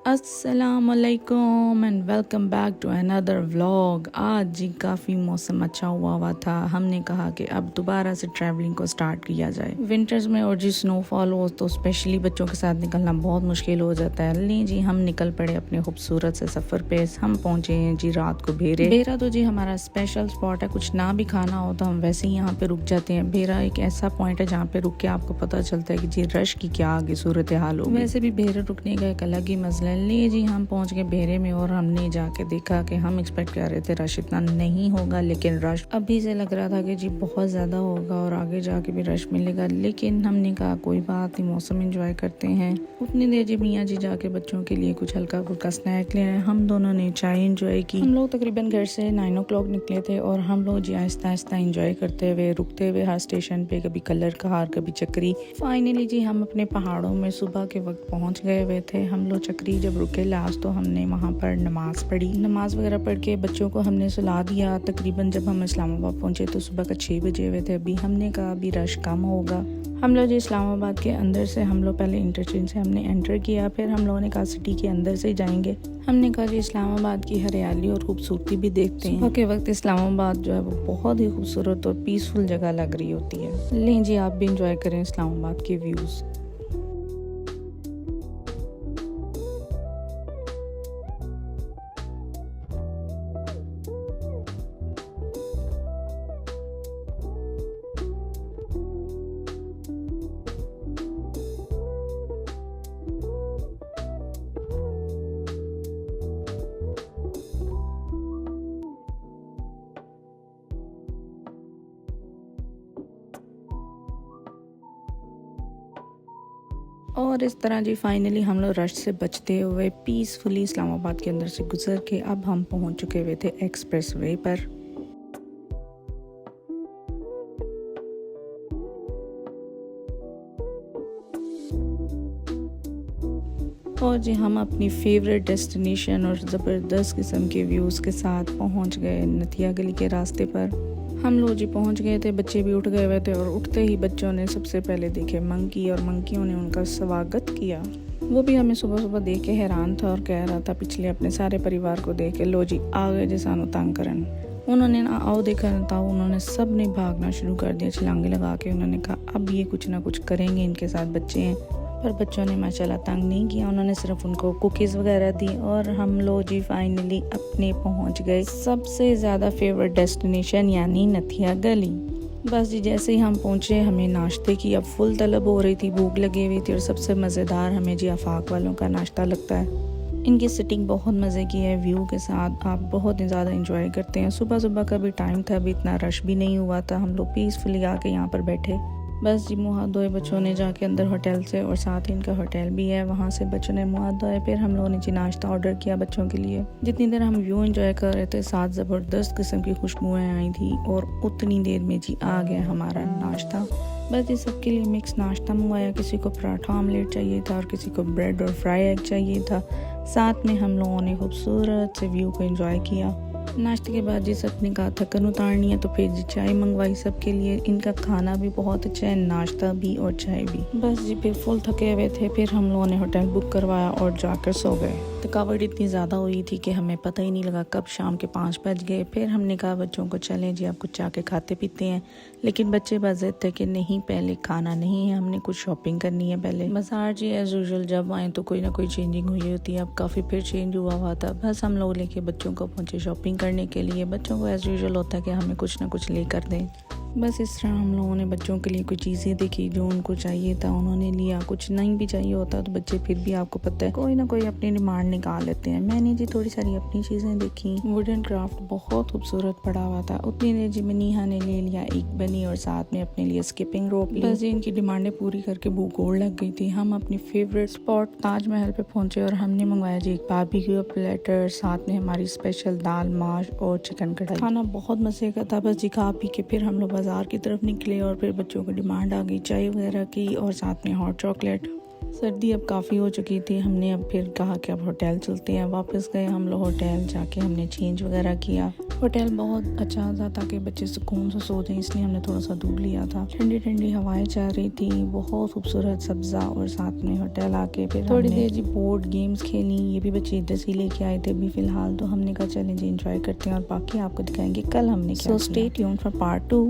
अस्सलामुअलैकुम and welcome back to another vlog. आज जी काफ़ी मौसम अच्छा हुआ था। हमने कहा कि अब दोबारा से ट्रैवलिंग को स्टार्ट किया जाए। विंटर्स में और जी स्नोफॉल हो तो स्पेशली बच्चों के साथ निकलना बहुत मुश्किल हो जाता है। नहीं जी, हम निकल पड़े अपने खूबसूरत से सफ़र पे। हम पहुँचे हैं जी रात को भेरा तो जी हमारा स्पेशल स्पॉट है। कुछ ना भी खाना हो तो हम वैसे ही यहाँ पे रुक जाते हैं। भेरा एक ऐसा पॉइंट है जहाँ पे रुक के आपको पता चलता है कि जी रश की क्या आगे सूरत हाल हो। वैसे भी भेरा रुकने का एक अलग ही मसला है। लिए जी हम पहुंच गए भेरे में और हमने जाके देखा कि हम एक्सपेक्ट कर रहे थे रश इतना नहीं होगा, लेकिन रश अभी से लग रहा था कि जी बहुत ज़्यादा होगा और आगे जाके भी रश मिलेगा। लेकिन हमने कहा कोई बात नहीं, मौसम एंजॉय करते हैं। उतनी देर जी मियाँ जी जाके बच्चों के लिए कुछ हल्का फुल्का स्नैक ले आए। हम दोनों ने चाय एंजॉय की। हम लोग तकरीबन घर से 9 o'clock निकले थे और हम लोग जी आहिस्ता आहिस्ता एंजॉय करते हुए रुकते हुए हर स्टेशन पे कभी कलर कहार कभी चक्री। फाइनली जी हम अपने पहाड़ों में सुबह के वक्त पहुंच गए हुए थे। हम लोग चक्री जब रुके लास्ट तो हमने वहाँ पर नमाज पढ़ी। नमाज वगैरह पढ़ के बच्चों को हमने सुला दिया। तकरीबन जब हम इस्लामाबाद पहुँचे तो सुबह का 6 बजे हुए थे। अभी हमने कहा अभी रश कम होगा। हम लोग जो इस्लामाबाद के अंदर से हम लोग पहले इंटरचेंज से हमने एंटर किया, फिर हम लोगों ने कहा सिटी के अंदर से ही जाएंगे। हमने कहा जी इस्लामाबाद की हरियाली और खूबसूरती भी देखते हैं। सुबह के वक्त इस्लामाबाद जो है वो बहुत ही खूबसूरत और पीसफुल जगह लग रही होती है। लें जी आप भी इंजॉय करें इस्लामाबाद के व्यूज़। और इस तरह जी फाइनली हम लोग रश से बचते हुए पीसफुली इस्लामाबाद के अंदर से गुजर के अब हम पहुंच चुके हुए थे एक्सप्रेस वे पर। और जी हम अपनी फेवरेट डेस्टिनेशन और ज़बरदस्त किस्म के व्यूज़ के साथ पहुंच गए नथिया गली के रास्ते पर। हम लोग जी पहुंच गए थे, बच्चे भी उठ गए हुए थे और उठते ही बच्चों ने सबसे पहले देखे मंकी और मंकियों ने उनका स्वागत किया। वो भी हमें सुबह सुबह देख के हैरान था और कह रहा था पिछले अपने सारे परिवार को देख के लो जी आ गए जी सानू तंग करन। उन्होंने ना आओ देखा था, उन्होंने सब ने भागना शुरू कर दिया छलांगे लगा के। उन्होंने कहा अब ये कुछ ना कुछ करेंगे, इनके साथ बच्चे हैं। पर बच्चों ने माशाल्लाह तंग नहीं किया, उन्होंने सिर्फ उनको कुकीज़ वगैरह दी और हम लोग जी फाइनली अपने पहुंच गए सबसे ज़्यादा फेवरेट डेस्टिनेशन यानी नथिया गली। बस जी जैसे ही हम पहुंचे हमें नाश्ते की अब फुल तलब हो रही थी, भूख लगी हुई थी और सबसे मज़ेदार हमें जी आफाक वालों का नाश्ता लगता है। इनकी सिटिंग बहुत मज़े की है, व्यू के साथ आप बहुत ही ज़्यादा इंजॉय करते हैं। सुबह सुबह का भी टाइम था, अभी इतना रश भी नहीं हुआ था। हम लोग पीसफुली आके यहाँ पर बैठे। बस जी मुँह हाथ धोए बच्चों ने जाके अंदर होटल से, और साथ ही इनका होटल भी है, वहाँ से बच्चों ने मुँह हाथ धोए। फिर हम लोगों ने जी नाश्ता ऑर्डर किया बच्चों के लिए। जितनी देर हम व्यू एंजॉय कर रहे थे साथ ज़बरदस्त किस्म की खुशबुएँ आई थी और उतनी देर में जी आ गया हमारा नाश्ता। बस जी सबके लिए मिक्स नाश्ता मंगवाया। किसी को पराठा आमलेट चाहिए था और किसी को ब्रेड और फ्राई एग चाहिए था। साथ में हम लोगों ने खूबसूरत से व्यू को एंजॉय किया। नाश्ते के बाद जी सबने कहा थकन उतारनी है तो फिर जी चाय मंगवाई सबके लिए। इनका खाना भी बहुत अच्छा है, नाश्ता भी और चाय भी। बस जी फिर फुल थके हुए थे, फिर हम लोगों ने होटल बुक करवाया और जाकर सो गए। थकावट इतनी ज़्यादा हुई थी कि हमें पता ही नहीं लगा कब शाम के 5 बज गए। फिर हमने कहा बच्चों को चलें जी आप कुछ जाके खाते पीते हैं, लेकिन बच्चे बज़िद थे कि नहीं पहले खाना नहीं है, हमने कुछ शॉपिंग करनी है पहले। बाजार जी एज यूजुअल जब आए तो कोई ना कोई चेंजिंग हुई होती है, अब काफ़ी फिर चेंज हुआ था। बस हम लोग लेके बच्चों को पहुँचे शॉपिंग करने के लिए। बच्चों को एज यूजुअल होता है कि हमें कुछ ना कुछ लेकर दें। बस इस तरह हम लोगों ने बच्चों के लिए कुछ चीज़ें देखी जो उनको चाहिए था, उन्होंने लिया। कुछ नहीं भी चाहिए होता तो बच्चे फिर भी आपको पता है कोई ना कोई अपनी डिमांड निकाल लेते हैं। मैंने जी थोड़ी सारी अपनी चीज़ें देखी। वुडन क्राफ्ट बहुत खूबसूरत पड़ा हुआ था। उतनी देर जी मनीहा ने ले लिया एक बनी और साथ में अपने लिए स्किपिंग रोप ली। बस जी इनकी डिमांडें पूरी करके भूख और लग गई थी। हम अपनी फेवरेट स्पॉट ताजमहल पे पहुंचे और हमने मंगवाया जी एक बारबेक्यू प्लेटर, साथ में हमारी स्पेशल दाल माश और चिकन कढ़ाई। खाना बहुत मज़े का था। बस जी खा पी के फिर हम लोग बाजार की तरफ निकले और फिर बच्चों को डिमांड आ गई चाय वगैरह की और साथ में हॉट चॉकलेट। सर्दी अब काफ़ी हो चुकी थी। हमने अब फिर कहा कि अब होटल चलते हैं। वापस गए हम लोग होटल, जाके हमने चेंज वगैरह किया। होटल बहुत अच्छा था ताकि बच्चे सुकून से सो जाएं, इसलिए हमने थोड़ा सा दूर लिया था। ठंडी ठंडी हवाएं चल रही थी, बहुत खूबसूरत सब्ज़ा, और साथ में होटल आके फिर थोड़ी देर जी बोर्ड गेम्स खेली। ये भी बच्चे इधर से लेके आए थे अभी फ़िलहाल, तो हमने कहा चलें जी एंजॉय करते हैं और बाकी आपको दिखाएंगे कल हमने क्या किया। So stay tuned for part 2।